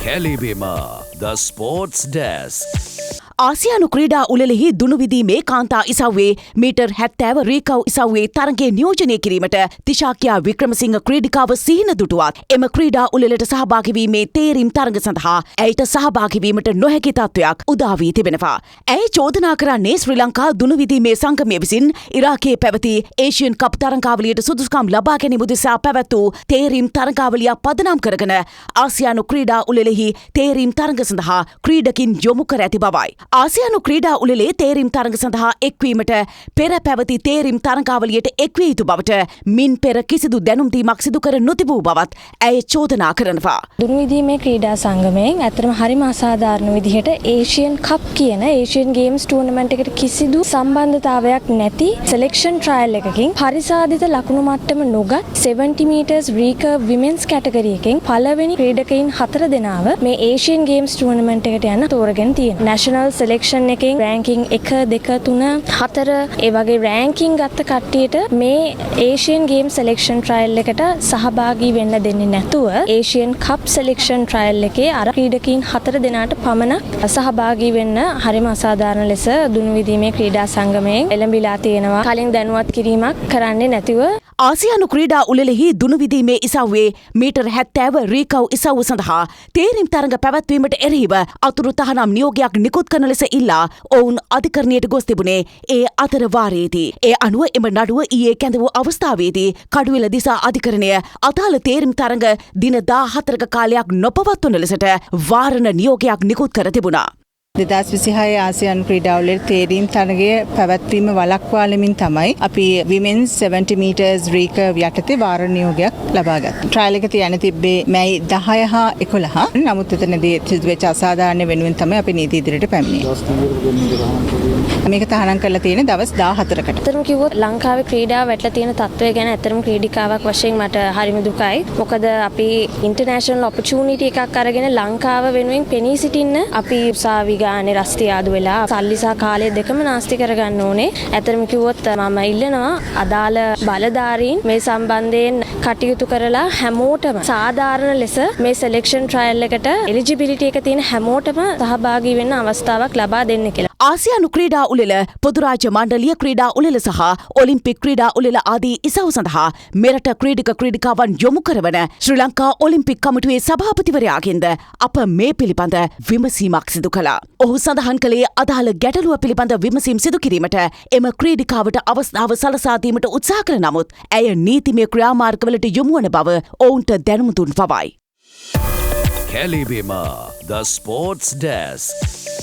Kelibima, the sports desk. ආසියානු ක්‍රීඩා උළෙලෙහි දුනුවිදීමේ කාන්තා ඉසව්වේ මීටර් 70 රීකව් ඉසව්වේ තරගයේ නියෝජනය කිරීමට තිශාකියා වික්‍රමසිංහ ක්‍රීඩිකාව සිහින දුටුවත් එම ක්‍රීඩා උළෙලට සහභාගී වීමේ තේරීම් තරග සඳහා ඇයට සහභාගී වීමට නොහැකි තත්ත්වයක් උදා වී තිබෙනවා. ඇය චෝදනා කරන්නේ ශ්‍රී ලංකා දුනුවිදීමේ සංගමය විසින් ඉරාකයේ පැවති ඒෂියන් කප් තරගාවලියට සුදුසුකම් ලබා ගැනීම උදෙසා පැවැත් වූ තේරීම් තරගාවලියක් පදනම් කරගෙන ආසියානු ක්‍රීඩා උළෙලෙහි තේරීම් තරග සඳහා ක්‍රීඩකින් යොමු කර ඇති බවයි. ආසියානු ක්‍රීඩා උළෙලේ තේරීම් තරග සඳහා එක්වීමට පෙර පැවති තේරීම් තරගාවලියට එක්විය යුතු බවට මින් පෙර කිසිදු දැනුම් දීමක් සිදු කර නොතිබූ බවත් ඇය චෝදනා කරනවා. දුනුවිදීමේ ක්‍රීඩා සංගමයෙන් ඇත්තටම හරිම අසාධාරණ විදිහට ඒෂියන් කප් කියන ඒෂියන් ගේම්ස් ටූර්නමන්ට් එකට කිසිදු සම්බන්ධතාවයක් නැති සිලෙක්ෂන් ට්‍රයල් එකකින් පරිසාදිත ලකුණු මට්ටම නොගත් 70 meters recurve women's category එකෙන් පළවෙනි ක්‍රීඩකයින් 4 දෙනාව මේ ඒෂියන් ගේම්ස් ටූර්නමන්ට් එකට යන්න තෝරගෙන තියෙනවා. national selection එකෙන් ranking 1 2 3 4 ඒ වගේ ranking ගත්ත කට්ටියට මේ Asian Game selection trial එකට සහභාගී වෙන්න දෙන්නේ නැතුව Asian Cup selection trial එකේ අර ක්‍රීඩකීන් 4 දෙනාට පමණක් සහභාගී වෙන්න හරිම අසාධාරණ ලෙස දුනුවිදීමේ ක්‍රීඩා සංගමයෙන් එළඹිලා තියෙනවා. කලින් දැනුවත් කිරීමක් කරන්නේ නැතිව ආසියානු ක්‍රීඩා උළෙලෙහි දුනුවිදීමේ ඉසව්වේ මීටර් 70 රීකව් ඉසව්ව සඳහා තේරීම් තරග පැවැත්වීමට එරෙහිව අතුරු තහනම් නියෝගයක් නිකුත් කරන ලෙස ඉල්ලා ඔවුන් අධිකරණයට ගොස් තිබුණේ ඒ අතර වාරයේදී. ඒ අනුව එම නඩුව ඊයේ කැඳ වූ අවස්ථාවේදී කඩුවෙල දිසා අධිකරණය අදාළ තේරීම් තරග දින 14ක කාලයක් නොපවත්වන ලෙසට වාරණ නියෝගයක් නිකුත් කර තිබුණා. 2026 ආසියානු ක්‍රීඩා උළෙල තේරීම් තරගය පැවැත්වීම වළක්වාලමින් තමයි අපි women's 70 meters recurve යටතේ වාර නියෝගයක් ලබා ගත්තේ. ට්‍රයල් එක තියන්න තිබ්බේ මැයි 10 හා 11. නමුත් එතනදී සිදුවෙච්ච අසාධාරණ වෙනුවෙන් තමයි අපි නීති ඉදිරියට පැමිණියේ. මේක තහනම් කරලා තියෙන දවස් 14කට. ඇත්තටම කිව්වොත් ලංකාවේ ක්‍රීඩාව වැටලා තියෙන තත්ත්වය ගැන ඇත්තටම ක්‍රීඩිකාවක් වශයෙන් මට හරිම දුකයි. මොකද අපි ඉන්ටර්නැෂනල් ඔපචුනිටි එකක් අරගෙන ලංකාව වෙනුවෙන් පෙනී සිටින්න අපි උසාවි ගානේ රස්තිය ආදු වෙලා සල්ලි සහ කාලය දෙකම නාස්ති කරගන්න ඕනේ. ඇත්තටම කිව්වොත් මම ඉල්ලනවා අදාළ බලධාරීන් මේ සම්බන්ධයෙන් කටයුතු කරලා හැමෝටම සාධාරණ ලෙස මේ සිලෙක්ෂන් ට්‍රයල් එකට එලිජිබිලිටි එක තියෙන හැමෝටම සහභාගී වෙන්න අවස්ථාවක් ලබා දෙන්න කියලා. ආසියානු ක්‍රීඩා උළෙල පොදුරාජ්‍ය මණ්ඩලීය ක්‍රීඩා උළෙල සහ ඔලිම්පික් ක්‍රීඩා උළෙල ආදී ඉසව් සඳහා මෙරට ක්‍රීඩක ක්‍රීඩිකාවන් යොමු කරවන ශ්‍රී ලංකා ඔලිම්පික් කමිටුවේ සභාපතිවරයාගෙන්ද අප මේ පිළිබඳ විමසීමක් සිදු කළා. ඔහු සඳහන් කළේ අදාළ ගැටලුව පිළිබඳ විමසීම් සිදු කිරීමට එම ක්‍රීඩිකාවට අවස්ථාව සලසා දීමට උත්සාහ කළ නමුත් ඇය නීතිමය ක්‍රියාමාර්ගවලට යොමු වන බව ඔවුන්ට දැනුම් දුන් බවයි. Kelibima, the sports desk.